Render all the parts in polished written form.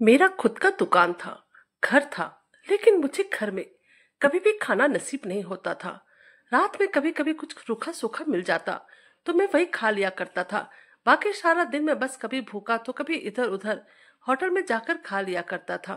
मेरा खुद का दुकान था, घर था। लेकिन मुझे घर में कभी भी खाना नसीब नहीं होता था। रात में कभी कभी कुछ रूखा सूखा मिल जाता तो मैं वही खा लिया करता था। बाकी सारा दिन मैं बस कभी भूखा तो कभी इधर उधर होटल में जाकर खा लिया करता था।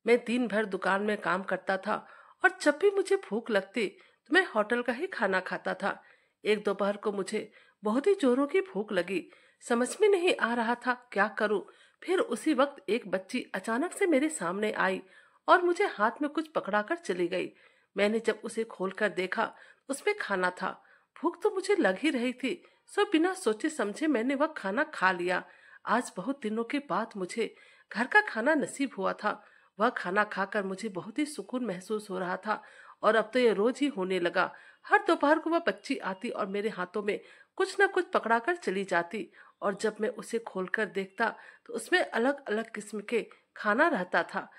मैं दिन भर दुकान में काम करता था और जब भी मुझे भूख लगती तो मैं होटल का ही खाना खाता था। एक दोपहर को मुझे बहुत ही जोरों की भूख लगी। समझ में नहीं आ रहा था क्या करूं। फिर उसी वक्त एक बच्ची अचानक से मेरे सामने आई और मुझे हाथ में कुछ पकड़ाकर चली गई। मैंने जब उसे खोलकर देखा उसमें खाना था। भूख तो मुझे लग ही रही थी, सो बिना सोचे समझे मैंने वह खाना खा लिया। आज बहुत दिनों के बाद मुझे घर का खाना नसीब हुआ था। वह खाना खाकर मुझे बहुत ही सुकून महसूस हो रहा था और अब तो ये रोज ही होने लगा। हर दोपहर को वह बच्ची आती और मेरे हाथों में कुछ न कुछ पकड़ाकर चली जाती और जब मैं उसे खोलकर देखता तो उसमें अलग अलग किस्म के खाना रहता था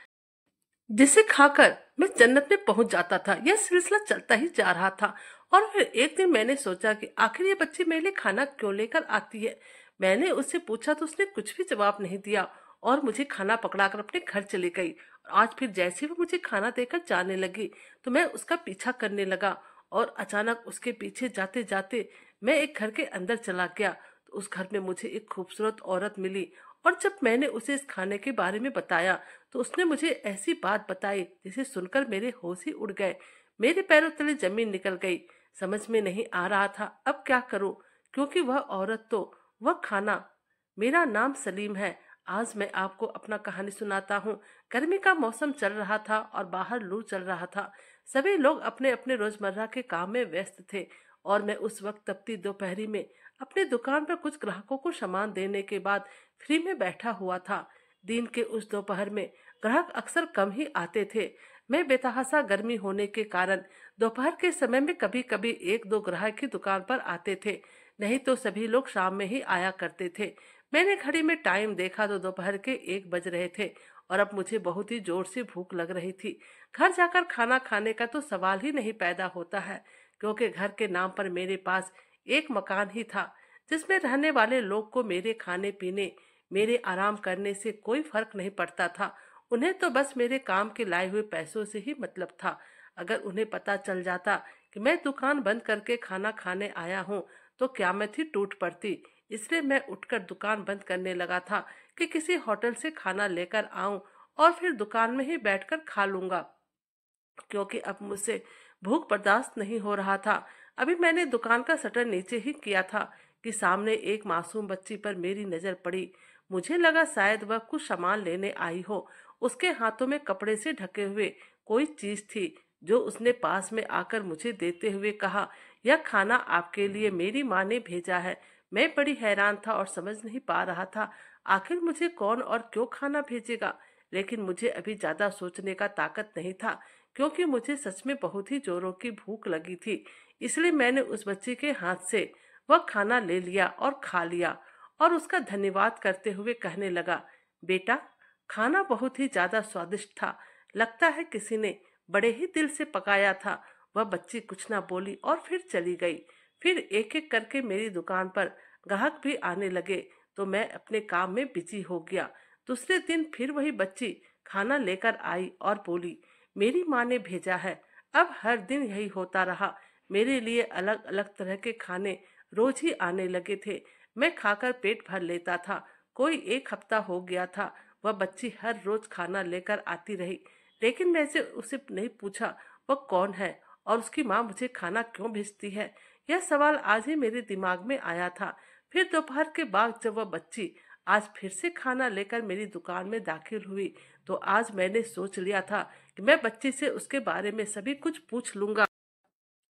जिसे खाकर मैं जन्नत में पहुंच जाता था। यह सिलसिला चलता ही जा रहा था और फिर एक दिन मैंने सोचा कि आखिर ये बच्ची मेरे लिए खाना क्यों लेकर आती है। मैंने उससे पूछा तो उसने कुछ भी जवाब नहीं दिया और मुझे खाना पकड़ाकर अपने घर चली गई। आज फिर जैसे वो मुझे खाना देकर जाने लगी तो मैं उसका पीछा करने लगा और अचानक उसके पीछे जाते जाते मैं एक घर के अंदर चला गया। तो उस घर में मुझे एक खूबसूरत औरत मिली और जब मैंने उसे इस खाने के बारे में बताया तो उसने मुझे ऐसी बात बताई जिसे सुनकर मेरे होश ही उड़ गए। मेरे पैरों तले जमीन निकल गई। समझ में नहीं आ रहा था अब क्या करूं, क्योंकि वह औरत तो वह खाना। मेरा नाम सलीम है। आज मैं आपको अपना कहानी सुनाता हूँ। गर्मी का मौसम चल रहा था और बाहर लू चल रहा था। सभी लोग अपने अपने रोजमर्रा के काम में व्यस्त थे और मैं उस वक्त तपती दोपहरी में अपनी दुकान पर कुछ ग्राहकों को सामान देने के बाद फ्री में बैठा हुआ था। दिन के उस दोपहर में ग्राहक अक्सर कम ही आते थे। मैं बेतहासा गर्मी होने के कारण दोपहर के समय में कभी कभी एक दो ग्राहक ही दुकान पर आते थे, नहीं तो सभी लोग शाम में ही आया करते थे। मैंने घड़ी में टाइम देखा तो दोपहर के 1 बज रहे थे और अब मुझे बहुत ही जोर से भूख लग रही थी। घर जाकर खाना खाने का तो सवाल ही नहीं पैदा होता है, क्योंकि घर के नाम पर मेरे पास एक मकान ही था जिसमें रहने वाले लोग को मेरे खाने पीने, मेरे आराम करने से कोई फर्क नहीं पड़ता था। उन्हें तो बस मेरे काम के लाए हुए पैसों से ही मतलब था। अगर उन्हें पता चल जाता कि मैं दुकान बंद करके खाना खाने आया हूँ तो क्या मैं थी टूट पड़ती। इसलिए मैं उठकर दुकान बंद करने लगा था कि किसी होटल से खाना लेकर आऊं और फिर दुकान में ही बैठकर खा लूंगा, क्योंकि अब मुझसे भूख बर्दाश्त नहीं हो रहा था। अभी मैंने दुकान का शटर नीचे ही किया था कि सामने एक मासूम बच्ची पर मेरी नजर पड़ी। मुझे लगा शायद वह कुछ सामान लेने आई हो। उसके हाथों में कपड़े से ढके हुए कोई चीज थी जो उसने पास में आकर मुझे देते हुए कहा, यह खाना आपके लिए मेरी माँ ने भेजा है। मैं बड़ी हैरान था और समझ नहीं पा रहा था आखिर मुझे कौन और क्यों खाना भेजेगा। लेकिन मुझे अभी ज्यादा सोचने का ताकत नहीं था, क्योंकि मुझे सच में बहुत ही जोरों की भूख लगी थी। इसलिए मैंने उस बच्चे के हाथ से वह खाना ले लिया और खा लिया और उसका धन्यवाद करते हुए कहने लगा, बेटा, खाना बहुत ही ज्यादा स्वादिष्ट था। लगता है किसी ने बड़े ही दिल से पकाया था। वह बच्ची कुछ ना बोली और फिर चली गई। फिर एक एक करके मेरी दुकान पर ग्राहक भी आने लगे तो मैं अपने काम में बिजी हो गया। दूसरे दिन फिर वही बच्ची खाना लेकर आई और बोली, मेरी माँ ने भेजा है। अब हर दिन यही होता रहा। मेरे लिए अलग अलग तरह के खाने रोज ही आने लगे थे। मैं खाकर पेट भर लेता था। कोई 1 हफ्ता हो गया था। वह बच्ची हर रोज खाना लेकर आती रही, लेकिन मैंने उसे नहीं पूछा वह कौन है और उसकी माँ मुझे खाना क्यों भेजती है। यह सवाल आज ही मेरे दिमाग में आया था। फिर दोपहर के बाद जब वह बच्ची आज फिर से खाना लेकर मेरी दुकान में दाखिल हुई तो आज मैंने सोच लिया था कि मैं बच्ची से उसके बारे में सभी कुछ पूछ लूंगा।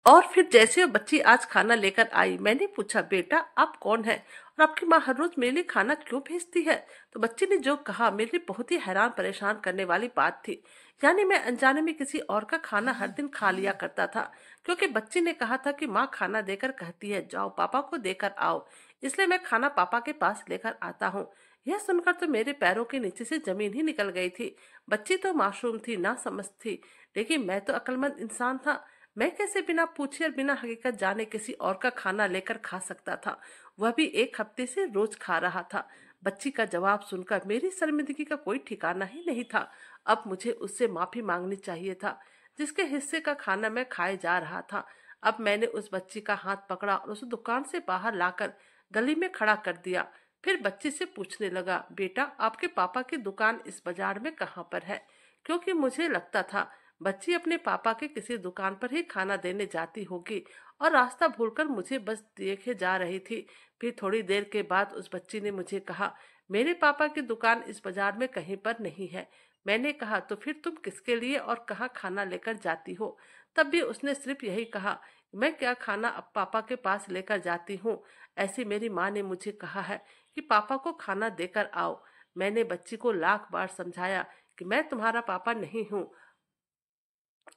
और फिर जैसे वो बच्ची आज खाना लेकर आई मैंने पूछा, बेटा आप कौन है और आपकी माँ हर रोज मेरे लिए खाना क्यों भेजती है। तो बच्ची ने जो कहा मेरे लिए बहुत ही हैरान परेशान करने वाली बात थी। यानी मैं अनजाने में किसी और का खाना हर दिन खा लिया करता था, क्योंकि बच्ची ने कहा था कि माँ खाना देकर कहती है जाओ पापा को देकर आओ, इसलिए मैं खाना पापा के पास लेकर आता हूँ। यह सुनकर तो मेरे पैरों के नीचे से जमीन ही निकल गई थी। बच्ची तो मासूम थी, ना समझ थी, लेकिन मैं तो अक्लमंद इंसान था। मैं कैसे बिना पूछे और बिना हकीकत जाने किसी और का खाना लेकर खा सकता था, वह भी 1 हफ्ते से रोज खा रहा था। बच्ची का जवाब सुनकर मेरी शर्मिंदगी का कोई ठिकाना ही नहीं था। अब मुझे उससे माफी मांगनी चाहिए था, जिसके हिस्से का खाना मैं खाए जा रहा था। अब मैंने उस बच्ची का हाथ पकड़ा और उसे दुकान से बाहर लाकर गली में खड़ा कर दिया। फिर बच्ची से पूछने लगा, बेटा आपके पापा की दुकान इस बाजार में कहाँ पर है? क्योंकि मुझे लगता था बच्ची अपने पापा के किसी दुकान पर ही खाना देने जाती होगी और रास्ता भूलकर मुझे बस देखे जा रही थी। फिर थोड़ी देर के बाद उस बच्ची ने मुझे कहा, मेरे पापा की दुकान इस बाजार में कहीं पर नहीं है। मैंने कहा, तो फिर तुम किसके लिए और कहाँ खाना लेकर जाती हो? तब भी उसने सिर्फ यही कहा, मैं क्या खाना अब पापा के पास लेकर जाती हूँ? ऐसी मेरी माँ ने मुझे कहा है कि पापा को खाना देकर आओ। मैंने बच्ची को लाख बार समझाया कि मैं तुम्हारा पापा नहीं हूँ।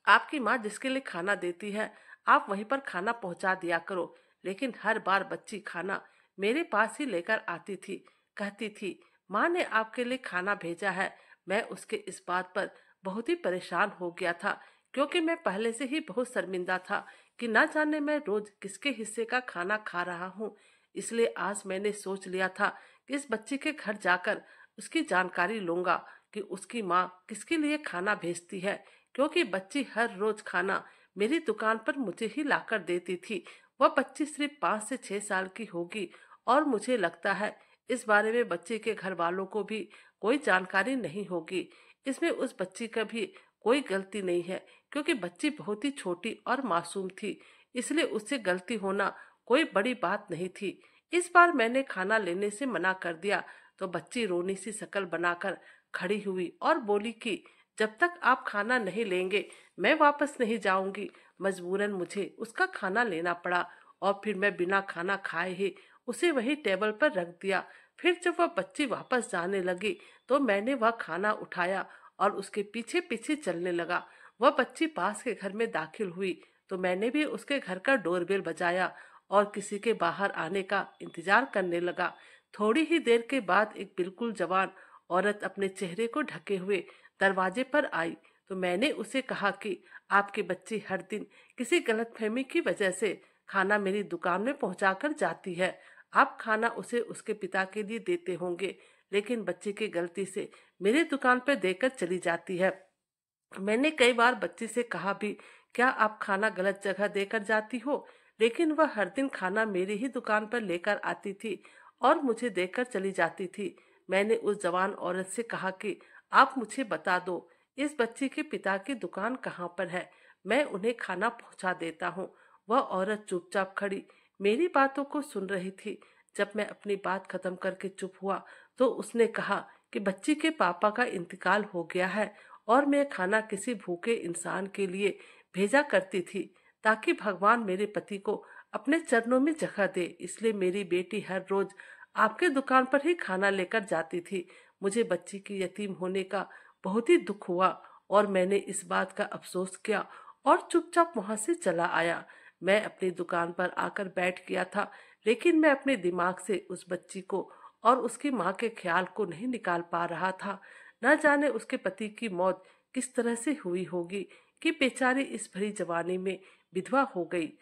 आपकी माँ जिसके लिए खाना देती है आप वहीं पर खाना पहुंचा दिया करो। लेकिन हर बार बच्ची खाना मेरे पास ही लेकर आती थी, कहती थी, माँ ने आपके लिए खाना भेजा है। मैं उसके इस बात पर बहुत ही परेशान हो गया था, क्योंकि मैं पहले से ही बहुत शर्मिंदा था कि ना जाने मैं रोज किसके हिस्से का खाना खा रहा हूँ। इसलिए आज मैंने सोच लिया था कि इस बच्ची के घर जाकर उसकी जानकारी लूंगा कि उसकी माँ किसके लिए खाना भेजती है, क्योंकि बच्ची हर रोज खाना मेरी दुकान पर मुझे ही लाकर देती थी। वह बच्ची सिर्फ 5 से 6 साल की होगी और मुझे लगता है इस बारे में बच्चे के घर वालों को भी कोई जानकारी नहीं होगी। इसमें उस बच्ची का भी कोई गलती नहीं है, क्योंकि बच्ची बहुत ही छोटी और मासूम थी, इसलिए उससे गलती होना कोई बड़ी बात नहीं थी। इस बार मैंने खाना लेने से मना कर दिया तो बच्ची रोनी सी शक्ल बनाकर खड़ी हुई और बोली कि जब तक आप खाना नहीं लेंगे मैं वापस नहीं जाऊंगी। मजबूरन मुझे उसका खाना लेना पड़ा और फिर मैं बिना खाना खाए ही उसे वही टेबल पर रख दिया। फिर जब वह बच्ची वापस जाने लगी तो मैंने वह खाना उठाया और उसके पीछे पीछे चलने लगा। वह बच्ची पास के घर में दाखिल हुई तो मैंने भी उसके घर का डोरबेल बजाया और किसी के बाहर आने का इंतजार करने लगा। थोड़ी ही देर के बाद एक बिल्कुल जवान औरत अपने चेहरे को ढके हुए दरवाजे पर आई तो मैंने उसे कहा कि आपकी बच्ची हर दिन किसी गलतफहमी की वजह से खाना मेरी दुकान में पहुंचाकर जाती है। आप खाना उसे उसके पिता के लिए देते होंगे, लेकिन बच्चे की गलती से मेरी दुकान पर देकर चली जाती है। मैंने कई बार बच्ची से कहा भी, क्या आप खाना गलत जगह देकर जाती हो? लेकिन वह हर दिन खाना मेरी ही दुकान पर लेकर आती थी और मुझे देकर चली जाती थी। मैंने उस जवान औरत से कहा कि आप मुझे बता दो इस बच्ची के पिता की दुकान कहाँ पर है, मैं उन्हें खाना पहुंचा देता हूँ। वह औरत चुपचाप खड़ी मेरी बातों को सुन रही थी। जब मैं अपनी बात खत्म करके चुप हुआ तो उसने कहा कि बच्ची के पापा का इंतकाल हो गया है और मैं खाना किसी भूखे इंसान के लिए भेजा करती थी ताकि भगवान मेरे पति को अपने चरणों में जगह दे। इसलिए मेरी बेटी हर रोज आपके दुकान पर ही खाना लेकर जाती थी। मुझे बच्ची की यतीम होने का बहुत ही दुख हुआ और मैंने इस बात का अफसोस किया और चुपचाप वहां से चला आया। मैं अपनी दुकान पर आकर बैठ गया था, लेकिन मैं अपने दिमाग से उस बच्ची को और उसकी माँ के ख्याल को नहीं निकाल पा रहा था। न जाने उसके पति की मौत किस तरह से हुई होगी कि बेचारी इस भरी जवानी में विधवा हो गई।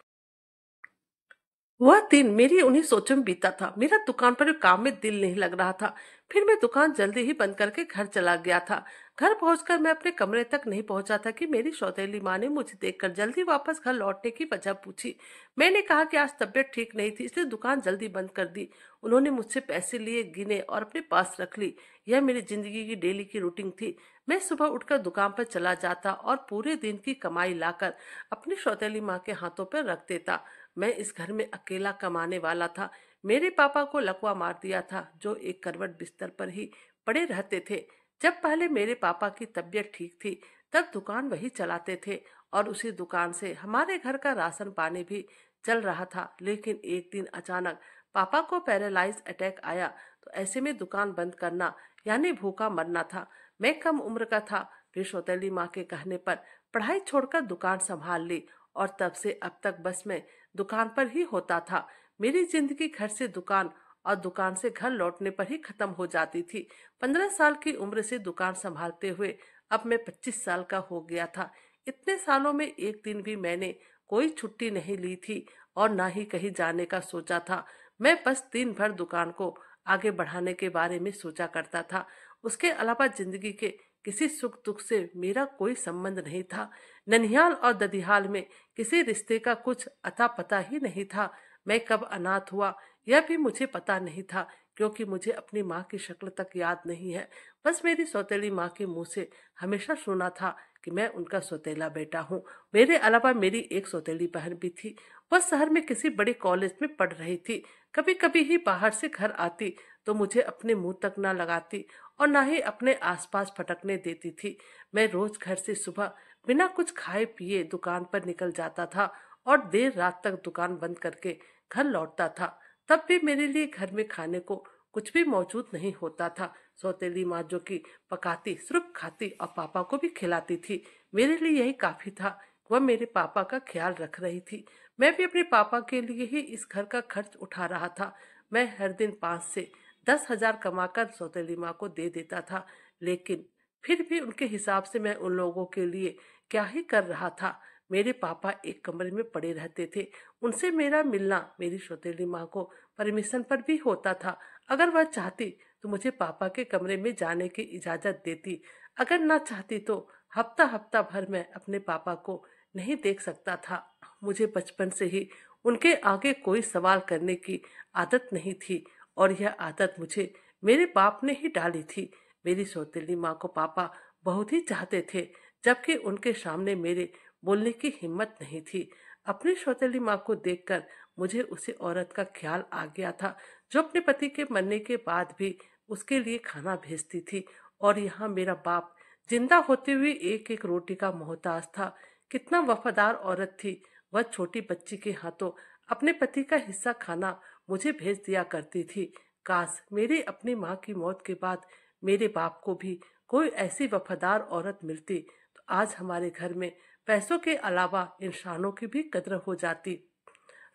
वह दिन मेरी उन्हीं सोचों में बीता था। मेरा दुकान पर काम में दिल नहीं लग रहा था। फिर मैं दुकान जल्दी ही बंद करके घर चला गया था। घर पहुंचकर मैं अपने कमरे तक नहीं पहुंचा था कि मेरी सौतेली माँ ने मुझे देखकर जल्दी वापस घर लौटने की वजह पूछी। मैंने कहा कि आज तबीयत ठीक नहीं थी, इसलिए दुकान जल्दी बंद कर दी। उन्होंने मुझसे पैसे लिए, गिने और अपने पास रख ली। यह मेरी जिंदगी की डेली की रूटीन थी। मैं सुबह उठकर दुकान पर चला जाता और पूरे दिन की कमाई लाकर अपनी सौतेली माँ के हाथों पर रख देता। मैं इस घर में अकेला कमाने वाला था। मेरे पापा को लकवा मार दिया था, जो एक करवट बिस्तर पर ही पड़े रहते थे। जब पहले मेरे पापा की तबीयत ठीक थी तब दुकान वही चलाते थे और उसी दुकान से हमारे घर का राशन पानी भी चल रहा था। लेकिन एक दिन अचानक पापा को पैरालाइज अटैक आया तो ऐसे में दुकान बंद करना यानी भूखा मरना था। मैं कम उम्र का था। फिर सौतेली माँ के कहने पर पढ़ाई छोड़कर दुकान संभाल ली और तब से अब तक बस मैं दुकान पर ही होता था। मेरी जिंदगी घर से दुकान और दुकान से घर लौटने पर ही खत्म हो जाती थी। 15 साल की उम्र से दुकान संभालते हुए अब मैं 25 साल का हो गया था। इतने सालों में एक दिन भी मैंने कोई छुट्टी नहीं ली थी और ना ही कहीं जाने का सोचा था। मैं बस दिन भर दुकान को आगे बढ़ाने के बारे में सोचा करता था। उसके अलावा जिंदगी के किसी सुख दुख से मेरा कोई संबंध नहीं था। ननिहाल और ददिहाल में किसी रिश्ते का कुछ अता पता ही नहीं था। मैं कब अनाथ हुआ यह भी मुझे पता नहीं था, क्योंकि मुझे अपनी माँ की शक्ल तक याद नहीं है। बस मेरी सौतेली माँ के मुंह से हमेशा सुना था कि मैं उनका सौतेला बेटा हूँ। मेरे अलावा मेरी एक सौतेली बहन भी थी। वह शहर में किसी बड़े कॉलेज में पढ़ रही थी। कभी कभी ही बाहर से घर आती तो मुझे अपने मुंह तक न लगाती और ना ही अपने आसपास फटकने देती थी। मैं रोज घर से सुबह बिना कुछ खाए पिए दुकान पर निकल जाता था और देर रात तक दुकान बंद करके घर लौटता था। तब भी मेरे लिए घर में खाने को कुछ भी मौजूद नहीं होता था। सौतेली माँ जो कि पकाती सिर्फ खाती और पापा को भी खिलाती थी। मेरे लिए यही काफी था। वह मेरे पापा का ख्याल रख रही थी। मैं भी अपने पापा के लिए ही इस घर का खर्च उठा रहा था। मैं हर दिन 5 से 10 हजार कमाकर सौतेली माँ को दे देता था, लेकिन फिर भी उनके हिसाब से मैं उन लोगों के लिए क्या ही कर रहा था। मेरे पापा एक कमरे में पड़े रहते थे। उनसे मेरा मिलना मेरी सौतेली माँ को परमिशन पर भी होता था। अगर वह चाहती तो मुझे पापा के कमरे में जाने की इजाजत देती। अगर ना चाहती तो हफ्ता हफ्ता भर मैं अपने पापा को नहीं देख सकता था। मुझे बचपन से ही उनके आगे कोई सवाल करने की आदत नहीं थी, और यह आदत मुझे मेरे बाप ने ही डाली थी। मेरी सौतेली माँ को पापा बहुत ही चाहते थे, जबकि उनके सामने मेरे बोलने की हिम्मत नहीं थी। अपनी सौतेली माँ को देखकर मुझे उसी औरत का ख्याल आ गया था जो अपने पति के मरने के बाद भी उसके लिए खाना भेजती थी। और यहाँ मेरा बाप जिंदा होते हुए एक एक रोटी का मोहताज था। कितना वफादार औरत थी। वह छोटी बच्ची के हाथों अपने पति का हिस्सा खाना मुझे भेज दिया करती थी। काश मेरी अपनी माँ की मौत के बाद मेरे बाप को भी कोई ऐसी वफादार औरत मिलती तो आज हमारे घर में पैसों के अलावा इंसानों की भी कद्र हो जाती।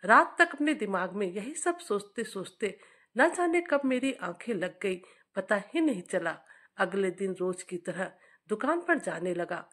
रात तक अपने दिमाग में यही सब सोचते सोचते न जाने कब मेरी आंखें लग गई, पता ही नहीं चला। अगले दिन रोज की तरह दुकान पर जाने लगा।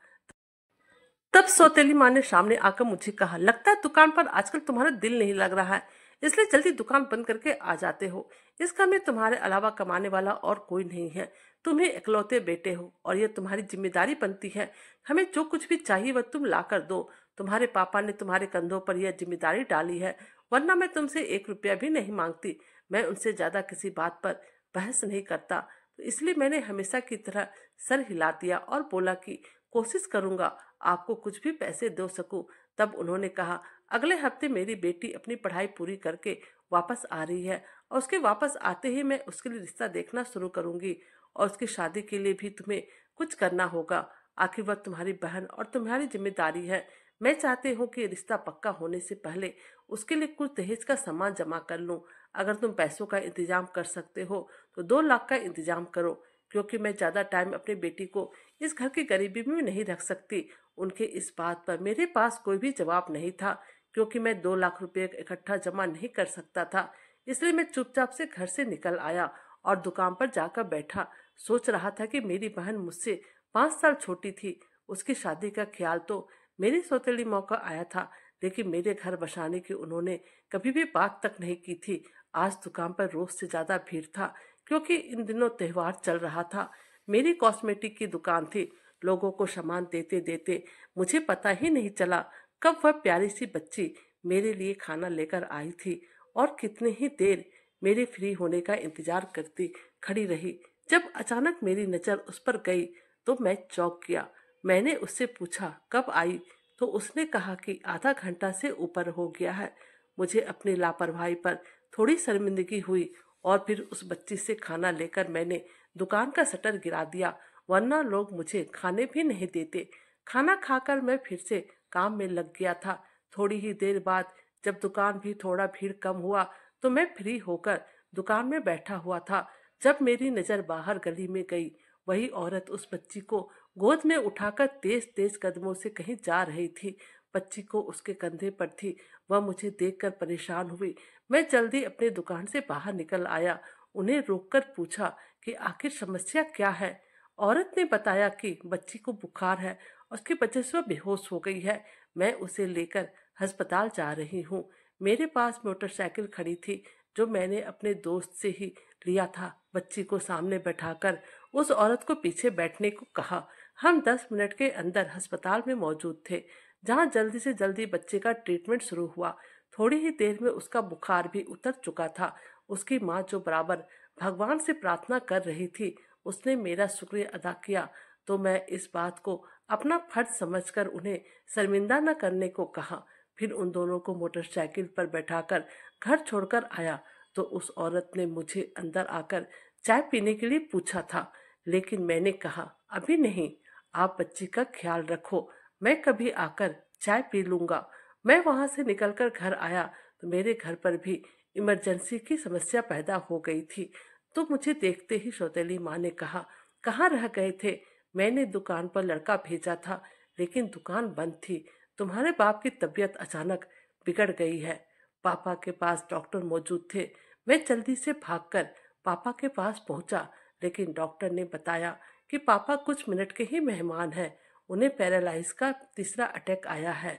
तब सौतेली माँ ने सामने आकर मुझे कहा, लगता है दुकान पर आजकल तुम्हारा दिल नहीं लग रहा है, इसलिए जल्दी दुकान बंद करके आ जाते हो। इस घर में तुम्हारे अलावा कमाने वाला और कोई नहीं है। तुम ही इकलौते बेटे हो और यह तुम्हारी जिम्मेदारी बनती है। हमें जो कुछ भी चाहिए वह तुम ला कर दो। तुम्हारे पापा ने तुम्हारे कंधों पर यह जिम्मेदारी डाली है, वरना मैं तुमसे 1 रुपया भी नहीं मांगती। मैं उनसे ज्यादा किसी बात पर बहस नहीं करता, तो इसलिए मैंने हमेशा की तरह सर हिला दिया और बोला कि कोशिश करूंगा आपको कुछ भी पैसे दे सकूं। तब उन्होंने कहा, अगले हफ्ते मेरी बेटी अपनी पढ़ाई पूरी करके वापस आ रही है और उसके वापस आते ही मैं उसके लिए रिश्ता देखना शुरू करूंगी, और उसकी शादी के लिए भी तुम्हें कुछ करना होगा। आखिर वह तुम्हारी बहन और तुम्हारी जिम्मेदारी है। मैं चाहती हूँ कि रिश्ता पक्का होने से पहले उसके लिए कुछ दहेज का सामान जमा कर लूं। अगर तुम पैसों का इंतजाम कर सकते हो तो 2 लाख का इंतजाम करो, क्योंकि मैं ज्यादा टाइम अपनी बेटी को इस घर की गरीबी में नहीं रख सकती। उनके इस बात पर मेरे पास कोई भी जवाब नहीं था, क्योंकि मैं 2 लाख रुपए इकट्ठा जमा नहीं कर सकता था। इसलिए मैं चुपचाप से घर से निकल आया और दुकान पर जाकर बैठा। सोच रहा था कि मेरी बहन मुझसे 5 साल छोटी थी। उसकी शादी का ख्याल तो मेरी सौतेली मौका आया था, लेकिन मेरे घर बसाने की उन्होंने कभी भी बात तक नहीं की थी। आज दुकान पर रोज से ज्यादा भीड़ था, क्योंकि इन दिनों त्योहार चल रहा था। मेरी कॉस्मेटिक की दुकान थी। लोगों को सामान देते देते मुझे पता ही नहीं चला कब वह प्यारी सी बच्ची मेरे लिए खाना लेकर आई थी, और कितनी ही देर मेरे फ्री होने का इंतजार करती खड़ी रही। जब अचानक मेरी नजर उस पर गई तो मैं चौंक गया। मैंने उससे पूछा, कब आई? तो उसने कहा कि आधा घंटा से ऊपर हो गया है। मुझे अपनी लापरवाही पर थोड़ी शर्मिंदगी हुई, और फिर उस बच्ची से खाना लेकर मैंने दुकान का शटर गिरा दिया, वरना लोग मुझे खाने भी नहीं देते। खाना खाकर मैं फिर से काम में लग गया था। थोड़ी ही देर बाद जब दुकान भी थोड़ा भीड़ कम हुआ तो मैं फ्री होकर दुकान में बैठा हुआ था। जब मेरी नजर बाहर गली में गई, वही औरत उस बच्ची को गोद में उठाकर तेज तेज कदमों से कहीं जा रही थी। बच्ची को उसके कंधे पर थी। वह मुझे देखकर परेशान हुई। मैं जल्दी अपने दुकान से बाहर निकल आया। उन्हें रोककर पूछा कि आखिर समस्या क्या है। औरत ने बताया कि बच्ची को बुखार है, उसकी वजह से वह बेहोश हो गई है। मैं उसे लेकर अस्पताल जा रही हूँ। मेरे पास मोटरसाइकिल खड़ी थी जो मैंने अपने दोस्त से ही लिया था। बच्ची को सामने बैठाकर उस औरत को पीछे बैठने को कहा। हम 10 मिनट के अंदर अस्पताल में मौजूद थे, जहां जल्दी से जल्दी बच्चे का ट्रीटमेंट शुरू हुआ। थोड़ी ही देर में उसका बुखार भी उतर चुका था। उसकी माँ, जो बराबर भगवान से प्रार्थना कर रही थी, उसने मेरा शुक्रिया अदा किया तो मैं इस बात को अपना फर्ज समझकर उन्हें शर्मिंदा न करने को कहा। फिर उन दोनों को मोटरसाइकिल पर बैठाकर घर छोड़कर आया तो उस औरत ने मुझे अंदर आकर चाय पीने के लिए पूछा था, लेकिन मैंने कहा अभी नहीं, आप बच्ची का ख्याल रखो, मैं कभी आकर चाय पी लूंगा। मैं वहां से निकलकर घर आया तो मेरे घर पर भी इमरजेंसी की समस्या पैदा हो गई थी। तो मुझे देखते ही सौतेली माँ ने कहा, कहाँ रह गए थे? मैंने दुकान पर लड़का भेजा था, लेकिन दुकान बंद थी। तुम्हारे बाप की तबीयत अचानक बिगड़ गई है। पापा के पास डॉक्टर मौजूद थे। मैं जल्दी से भागकर पापा के पास पहुंचा, लेकिन डॉक्टर ने बताया कि पापा कुछ मिनट के ही मेहमान हैं। उन्हें पैरालाइज का तीसरा अटैक आया है।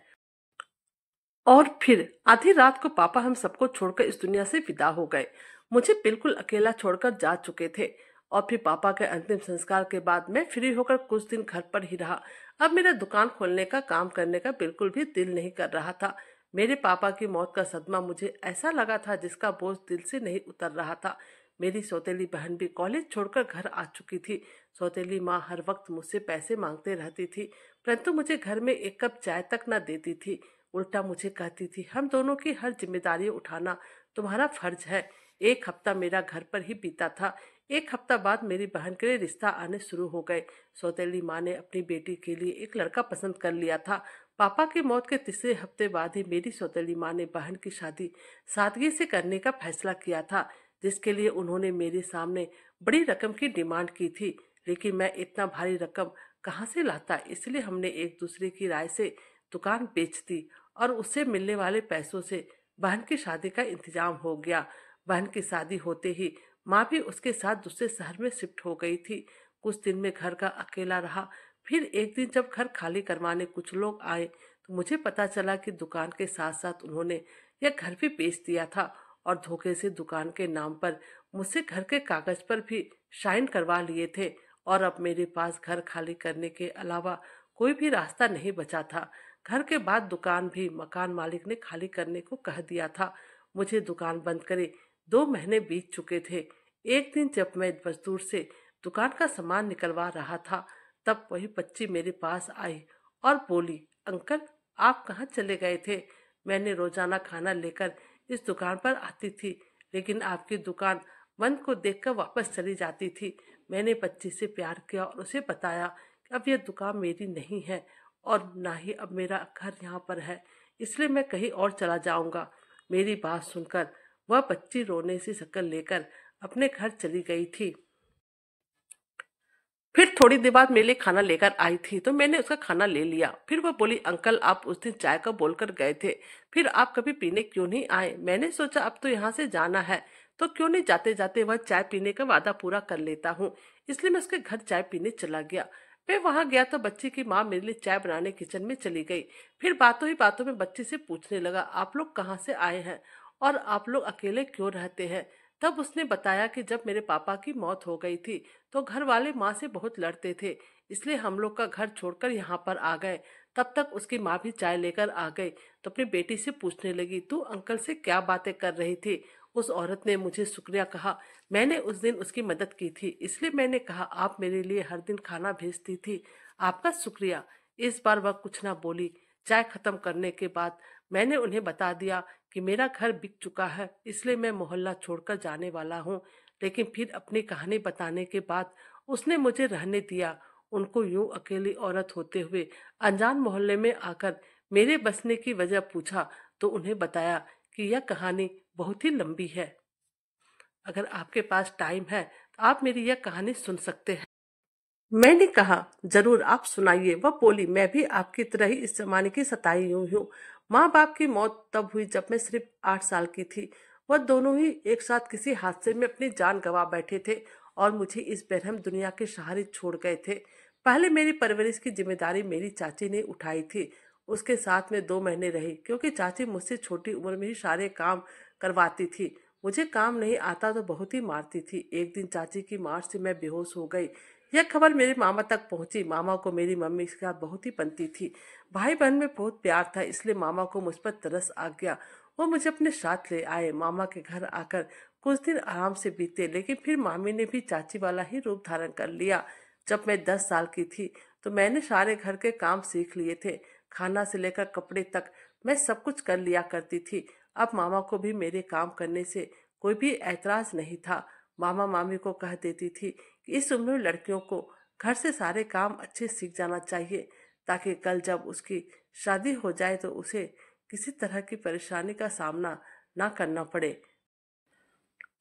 और फिर आधी रात को पापा हम सबको छोड़कर इस दुनिया से विदा हो गए। मुझे बिल्कुल अकेला छोड़कर जा चुके थे। और फिर पापा के अंतिम संस्कार के बाद मैं फ्री होकर कुछ दिन घर पर ही रहा। अब मेरा दुकान खोलने का काम करने का बिल्कुल भी दिल नहीं कर रहा था। मेरे पापा की मौत का सदमा मुझे ऐसा लगा था जिसका बोझ दिल से नहीं उतर रहा था। मेरी सौतेली बहन भी कॉलेज छोड़कर घर आ चुकी थी। सौतेली माँ हर वक्त मुझसे पैसे मांगते रहती थी, परंतु मुझे घर में एक कप चाय तक न देती थी। उल्टा मुझे कहती थी, हम दोनों की हर जिम्मेदारी उठाना तुम्हारा फर्ज है। एक हफ्ता मेरा घर पर ही बीता था। एक हफ्ता बाद मेरी बहन के लिए रिश्ता आने शुरू हो गए। सौतेली माँ ने अपनी बेटी के लिए एक लड़का पसंद कर लिया था। पापा की मौत के तीसरे हफ्ते बाद ही मेरी सौतेली माँ ने बहन की शादी सादगी से करने का फैसला किया था, जिसके लिए उन्होंने मेरे सामने बड़ी रकम की डिमांड की थी। लेकिन मैं इतना भारी रकम कहाँ से लाता, इसलिए हमने एक दूसरे की राय से दुकान बेच दी और उससे मिलने वाले पैसों से बहन की शादी का इंतजाम हो गया। बहन की शादी होते ही माँ भी उसके साथ दूसरे शहर में शिफ्ट हो गई थी। कुछ दिन में घर का अकेला रहा। फिर एक दिन जब घर खाली करवाने कुछ लोग आए तो मुझे पता चला कि दुकान के साथ साथ उन्होंने यह घर भी बेच दिया था और धोखे से दुकान के नाम पर मुझसे घर के कागज पर भी साइन करवा लिए थे। और अब मेरे पास घर खाली करने के अलावा कोई भी रास्ता नहीं बचा था। घर के बाद दुकान भी मकान मालिक ने खाली करने को कह दिया था। मुझे दुकान बंद करे 2 महीने बीत चुके थे। एक दिन जब मैं मजदूर से दुकान का सामान निकलवा रहा था, तब वही बच्ची मेरे पास आई और बोली, अंकल आप कहाँ चले गए थे? मैंने रोजाना खाना लेकर इस दुकान पर आती थी, लेकिन आपकी दुकान बंद को देखकर वापस चली जाती थी। मैंने बच्ची से प्यार किया और उसे बताया कि अब यह दुकान मेरी नहीं है और ना ही अब मेरा घर यहाँ पर है, इसलिए मैं कहीं और चला जाऊंगा। मेरी बात सुनकर वह बच्ची रोने सी शक्ल लेकर अपने घर चली गई थी। फिर थोड़ी देर बाद मेरे लिए खाना लेकर आई थी तो मैंने उसका खाना ले लिया। फिर वह बोली, अंकल आप उस दिन चाय का बोलकर गए थे, फिर आप कभी पीने क्यों नहीं आए? मैंने सोचा अब तो यहाँ से जाना है तो क्यों नहीं जाते जाते वह चाय पीने का वादा पूरा कर लेता हूँ। इसलिए मैं उसके घर चाय पीने चला गया। मैं वहां गया तो बच्ची की माँ मेरे लिए चाय बनाने किचन में चली गई। फिर बातों ही बातों में बच्ची से पूछने लगा, आप लोग कहाँ से आए हैं और आप लोग अकेले क्यों रहते हैं? तब उसने बताया कि जब मेरे पापा की मौत हो गई थी तो घर वाले माँ से बहुत लड़ते थे, इसलिए हम लोग का घर छोड़कर यहाँ पर आ गए। तब तक उसकी माँ भी चाय लेकर आ गई तो अपनी बेटी से पूछने लगी, तू अंकल से क्या बातें कर रही थी? उस औरत ने मुझे शुक्रिया कहा। मैंने उस दिन उसकी मदद की थी, इसलिए मैंने कहा आप मेरे लिए हर दिन खाना भेजती थी, आपका शुक्रिया। इस बार वह कुछ ना बोली। चाय खत्म करने के बाद मैंने उन्हें बता दिया कि मेरा घर बिक चुका है, इसलिए मैं मोहल्ला छोड़कर जाने वाला हूँ। लेकिन फिर अपनी कहानी बताने के बाद उसने मुझे रहने दिया। उनको यूं अकेली औरत होते हुए अनजान मोहल्ले में आकर मेरे बसने की वजह पूछा तो उन्हें बताया कि यह कहानी बहुत ही लंबी है। अगर आपके पास टाइम है तो आप मेरी यह कहानी सुन सकते हैं। मैंने कहा, जरूर आप सुनाइए। वह बोली, मैं भी आपकी तरह ही इस जमाने की सताई हुई हूँ। माँ बाप की मौत तब हुई जब मैं सिर्फ 8 साल की थी। वह दोनों ही एक साथ किसी हादसे में अपनी जान गंवा बैठे थे और मुझे इस बेरहम दुनिया के सहारे छोड़ गए थे। पहले मेरी परवरिश की जिम्मेदारी मेरी चाची ने उठाई थी। उसके साथ में 2 महीने रही, क्योंकि चाची मुझसे छोटी उम्र में ही सारे काम करवाती थी। मुझे काम नहीं आता तो बहुत ही मारती थी। एक दिन चाची की मार से मैं बेहोश हो गई। यह खबर मेरे मामा तक पहुंची। मामा को मेरी मम्मी के साथ बहुत ही बनती थी। भाई बहन में बहुत प्यार था, इसलिए मामा को मुझ पर तरस आ गया। वो मुझे अपने साथ ले आए। मामा के घर आकर कुछ दिन आराम से बीते, लेकिन फिर मामी ने भी चाची वाला ही रूप धारण कर लिया। जब मैं 10 साल की थी तो मैंने सारे घर के काम सीख लिए थे। खाना से लेकर कपड़े तक मैं सब कुछ कर लिया करती थी। अब मामा को भी मेरे काम करने से कोई भी ऐतराज नहीं था। मामा मामी को कह देती थी कि इस उम्र में लड़कियों को घर से सारे काम अच्छे सीख जाना चाहिए, ताकि कल जब उसकी शादी हो जाए तो उसे किसी तरह की परेशानी का सामना ना करना पड़े।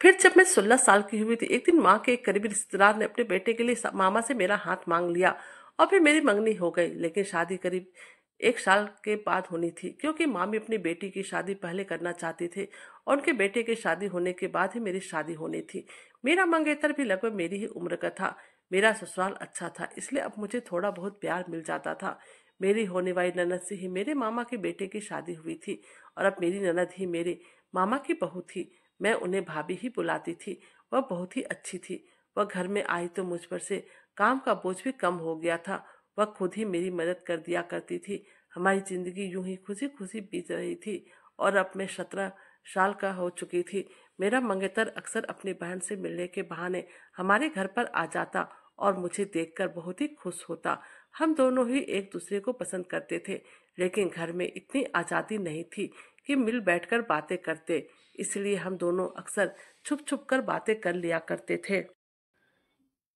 फिर जब मैं 16 साल की हुई थी, एक दिन माँ के एक करीबी रिश्तेदार ने अपने बेटे के लिए मामा से मेरा हाथ मांग लिया और फिर मेरी मंगनी हो गई। लेकिन शादी करीब 1 साल के बाद होनी थी, क्योंकि मामी अपनी बेटी की शादी पहले करना चाहती थे और उनके बेटे की शादी होने के बाद ही मेरी शादी होनी थी। मेरा मंगेतर भी लगभग मेरी ही उम्र का था। मेरा ससुराल अच्छा था, इसलिए अब मुझे थोड़ा बहुत प्यार मिल जाता था। मेरी होने वाली ननद से ही मेरे मामा के बेटे की शादी हुई थी और अब मेरी ननद ही मेरे मामा की बहू थी। मैं उन्हें भाभी ही बुलाती थी। वह बहुत ही अच्छी थी। वह घर में आई तो मुझ पर से काम का बोझ भी कम हो गया था। वह खुद ही मेरी मदद कर दिया करती थी। हमारी जिंदगी यूं ही खुशी खुशी बीत रही थी और अब मैं 17 साल का हो चुकी थी। मेरा मंगेतर अक्सर अपनी बहन से मिलने के बहाने हमारे घर पर आ जाता और मुझे देखकर बहुत ही खुश होता। हम दोनों ही एक दूसरे को पसंद करते थे, लेकिन घर में इतनी आज़ादी नहीं थी कि मिल बैठकर बातें करते। इसलिए हम दोनों अक्सर छुप छुप कर बातें कर लिया करते थे,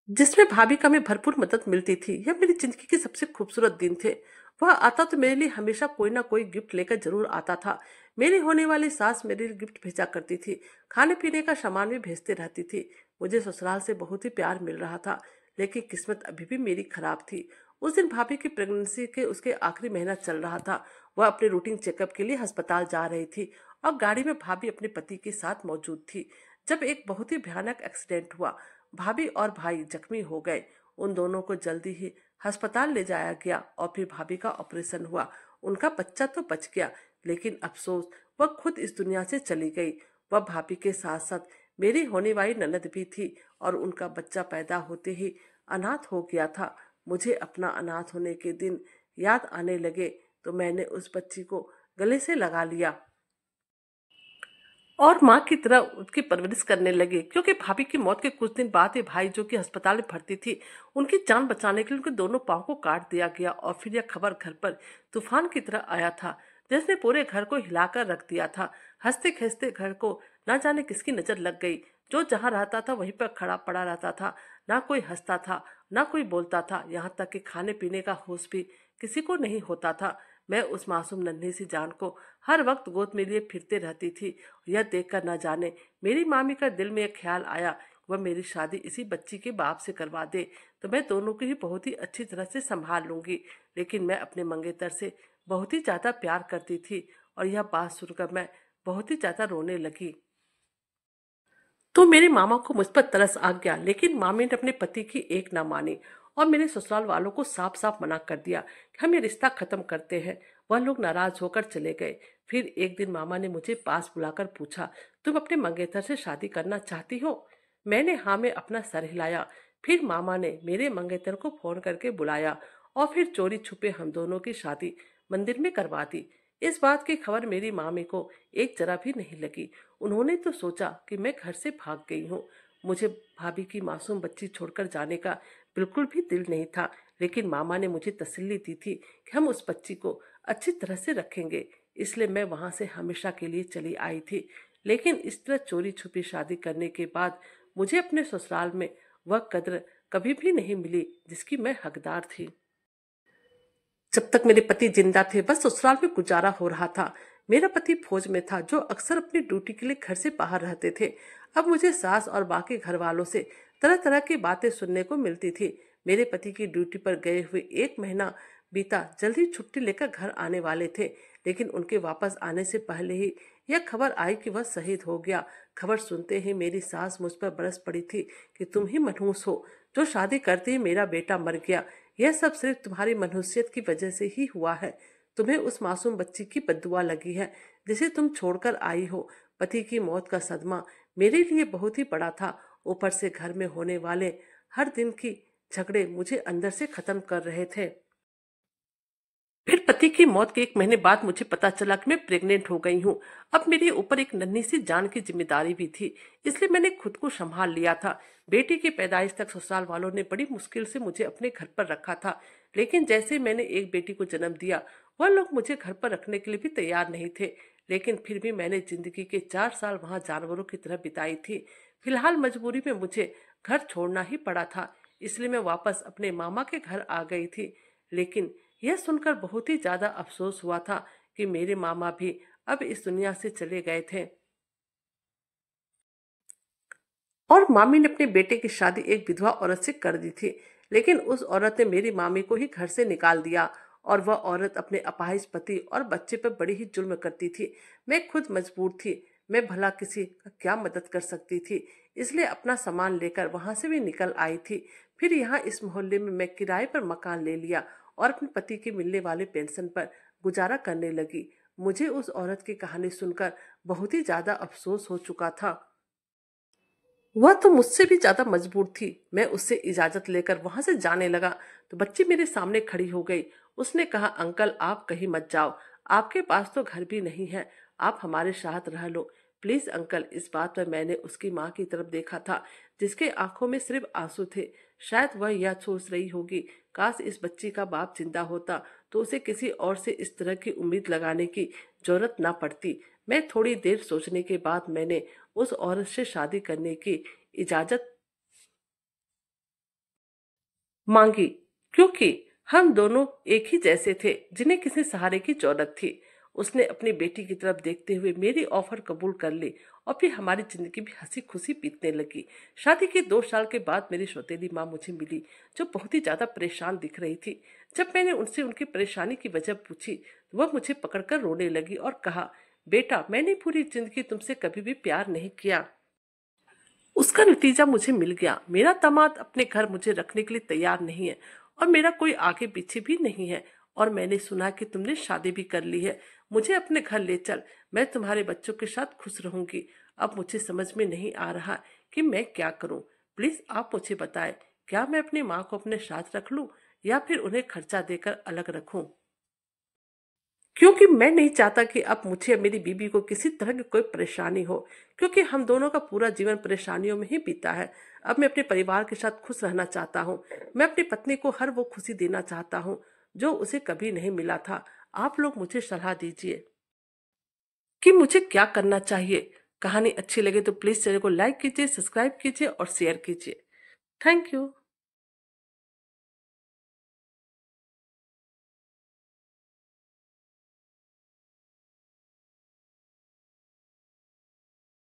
जिसमें भाभी का हमें भरपूर मदद मिलती थी। यह मेरी जिंदगी के सबसे खूबसूरत दिन थे। वह आता तो मेरे लिए हमेशा कोई ना कोई गिफ्ट लेकर जरूर आता था। मेरी होने वाली सास मेरे लिए गिफ्ट भेजा करती थी। खाने पीने का सामान भी भेजते रहती थी। मुझे ससुराल से बहुत ही प्यार मिल रहा था, लेकिन किस्मत अभी भी मेरी खराब थी। उस दिन भाभी की प्रेगनेंसी के उसके आखिरी महीना चल रहा था। वह अपने रूटीन चेकअप के लिए अस्पताल जा रही थी और गाड़ी में भाभी अपने पति के साथ मौजूद थी, जब एक बहुत ही भयानक एक्सीडेंट हुआ। भाभी और भाई जख्मी हो गए। उन दोनों को जल्दी ही अस्पताल ले जाया गया और फिर भाभी का ऑपरेशन हुआ। उनका बच्चा तो बच गया, लेकिन अफसोस वह खुद इस दुनिया से चली गई। वह भाभी के साथ साथ मेरी होने वाली ननद भी थी और उनका बच्चा पैदा होते ही अनाथ हो गया था। मुझे अपना अनाथ होने के दिन याद आने लगे तो मैंने उस बच्ची को गले से लगा लिया और माँ की तरह उसकी परवरिश करने लगे। क्योंकि भाभी की मौत के कुछ दिन बाद ही भाई, जो कि अस्पताल में भर्ती थी, उनकी जान बचाने के लिए उनके दोनों पाँव को काट दिया गया। और फिर यह खबर घर पर तूफान की तरह आया था, जिसने पूरे घर को हिलाकर रख दिया था। हंसते खेसते घर को ना जाने किसकी नजर लग गई। जो जहाँ रहता था वहीं पर खड़ा पड़ा रहता था। ना कोई हंसता था, ना कोई बोलता था, यहाँ तक कि खाने पीने का होश भी किसी को नहीं होता था। मैं उस मासूम नन्ही सी जान को हर वक्त गोद में लिए फिरते रहती थी। यह देखकर न जाने मेरी मामी का दिल में एक ख्याल आया, वह मेरी शादी इसी बच्ची के बाप से करवा दे तो मैं दोनों को ही बहुत ही अच्छी तरह से संभाल लूंगी। लेकिन मैं अपने मंगेतर से बहुत ही ज्यादा प्यार करती थी और यह बात सुनकर मैं बहुत ही ज्यादा रोने लगी। तो मेरे मामा को मुझ पर तरस आ गया, लेकिन मामी ने अपने पति की एक ना मानी और मेरे ससुराल वालों को साफ साफ मना कर दिया कि हम ये रिश्ता खत्म करते हैं। वह लोग नाराज होकर चले गए। फिर एक दिन मामा ने मुझे पास बुलाकर पूछा, तुम अपने मंगेतर से शादी करना चाहती हो? मैंने हाँ में अपना सर हिलाया। फिर मामा ने मेरे मंगेतर को फोन करके बुलाया और फिर चोरी छुपे हम दोनों की शादी मंदिर में करवा दी। इस बात की खबर मेरी मामी को एक जरा भी नहीं लगी। उन्होंने तो सोचा कि मैं घर से भाग गई हूँ। मुझे भाभी की मासूम बच्ची छोड़कर जाने का बिल्कुल भी दिल नहीं था, लेकिन मामा ने मुझे तसल्ली दी थी कि हम उस बच्ची को अच्छी तरह से रखेंगे। इसलिए मैं वहां से हमेशा के लिए चली आई थी। लेकिन इस तरह चोरी छुपी शादी करने के बाद मुझे अपने ससुराल में वह कद्र कभी भी नहीं मिली जिसकी मैं हकदार थी। जब तक मेरे पति जिंदा थे बस ससुराल में गुजारा हो रहा था। मेरा पति फौज में था, जो अक्सर अपनी ड्यूटी के लिए घर से बाहर रहते थे। अब मुझे सास और बाकी घर वालों से तरह तरह की बातें सुनने को मिलती थी। मेरे पति की ड्यूटी पर गए हुए 1 महीना बीता, जल्दी छुट्टी लेकर घर आने वाले थे, लेकिन उनके वापस आने से पहले ही यह खबर आई कि वह शहीद हो गया। खबर सुनते ही मेरी सास मुझ पर बरस पड़ी थी कि तुम ही मनहूस हो, जो शादी करते ही मेरा बेटा मर गया। यह सब सिर्फ तुम्हारी मनहूसियत की वजह से ही हुआ है। तुम्हें उस मासूम बच्ची की बद्दुआ लगी है जिसे तुम छोड़कर आई हो। पति की मौत का सदमा मेरे लिए बहुत ही बड़ा था। ऊपर से घर में होने वाले हर दिन की झगड़े मुझे अंदर से खत्म कर रहे थे। फिर पति की मौत के 1 महीने बाद मुझे पता चला कि मैं प्रेग्नेंट हो गई हूँ। अब मेरे ऊपर एक नन्ही सी जान की जिम्मेदारी भी थी, इसलिए मैंने खुद को संभाल लिया था। बेटी की पैदाइश तक ससुराल वालों ने बड़ी मुश्किल से मुझे अपने घर पर रखा था, लेकिन जैसे मैंने एक बेटी को जन्म दिया, वह लोग मुझे घर पर रखने के लिए भी तैयार नहीं थे। लेकिन फिर भी मैंने जिंदगी के 4 साल वहां जानवरों की तरह बिताई थी। फिलहाल मजबूरी में मुझे घर छोड़ना ही पड़ा था, इसलिए मैं वापस अपने मामा के घर आ गई थी। लेकिन यह सुनकर बहुत ही ज्यादा अफसोस हुआ था कि मेरे मामा भी अब इस दुनिया से चले गए थे और मामी ने अपने बेटे की शादी एक विधवा औरत से कर दी थी। लेकिन उस औरत ने मेरी मामी को ही घर से निकाल दिया और वह औरत अपने अपाहिज पति और बच्चे पर बड़ी ही जुल्म करती थी। मैं खुद मजबूर थी, मैं भला किसी का क्या मदद कर सकती थी, इसलिए अपना सामान लेकर वहां से भी निकल आई थी। फिर यहाँ इस मोहल्ले में मैं किराए पर मकान ले लिया और अपने पति के मिलने वाले पेंशन पर गुजारा करने लगी। मुझे उस औरत की कहानी सुनकर बहुत ही ज्यादा अफसोस हो चुका था। वह तो मुझसे भी ज्यादा मजबूर थी। मैं उससे इजाजत लेकर वहां से जाने लगा तो बच्ची मेरे सामने खड़ी हो गई। उसने कहा, अंकल आप कहीं मत जाओ, आपके पास तो घर भी नहीं है, आप हमारे साथ रह लो प्लीज अंकल। इस बात पर मैंने उसकी माँ की तरफ देखा था, जिसके आंखों में सिर्फ आंसू थे। शायद वह यह सोच रही होगी, काश इस बच्ची का बाप जिंदा होता तो उसे किसी और से इस तरह की उम्मीद लगाने की जरूरत ना पड़ती। मैं थोड़ी देर सोचने के बाद मैंने उस औरत से शादी करने की इजाजत मांगी, क्योंकि हम दोनों एक ही जैसे थे जिन्हें किसी सहारे की जरूरत थी। उसने अपनी बेटी की तरफ देखते हुए मेरी ऑफर कबूल कर ली और फिर हमारी जिंदगी भी हंसी खुशी बीतने लगी। शादी के 2 साल के बाद मेरी सौतेली माँ मुझे मिली, जो बहुत ही ज्यादा परेशान दिख रही थी। जब मैंने उनसे उनकी परेशानी की वजह पूछी तो वह मुझे पकड़कर रोने लगी और कहा, बेटा मैंने पूरी जिंदगी तुमसे कभी भी प्यार नहीं किया, उसका नतीजा मुझे मिल गया। मेरा दामाद अपने घर मुझे रखने के लिए तैयार नहीं है और मेरा कोई आगे पीछे भी नहीं है। और मैंने सुना कि तुमने शादी भी कर ली है, मुझे अपने घर ले चल, मैं तुम्हारे बच्चों के साथ खुश रहूंगी। अब मुझे समझ में नहीं आ रहा कि मैं क्या करूं। प्लीज आप मुझे बताएं, क्या मैं अपनी माँ को अपने साथ रख लूं या फिर उन्हें खर्चा देकर अलग रखूं, क्योंकि मैं नहीं चाहता कि अब मुझे या मेरी बीबी को किसी तरह की कोई परेशानी हो, क्योंकि हम दोनों का पूरा जीवन परेशानियों में ही बीता है। अब मैं अपने परिवार के साथ खुश रहना चाहता हूँ। मैं अपनी पत्नी को हर वो खुशी देना चाहता हूँ जो उसे कभी नहीं मिला था। आप लोग मुझे सलाह दीजिए कि मुझे क्या करना चाहिए। कहानी अच्छी लगे तो प्लीज चैनल को लाइक कीजिए, सब्सक्राइब कीजिए और शेयर कीजिए। Thank you.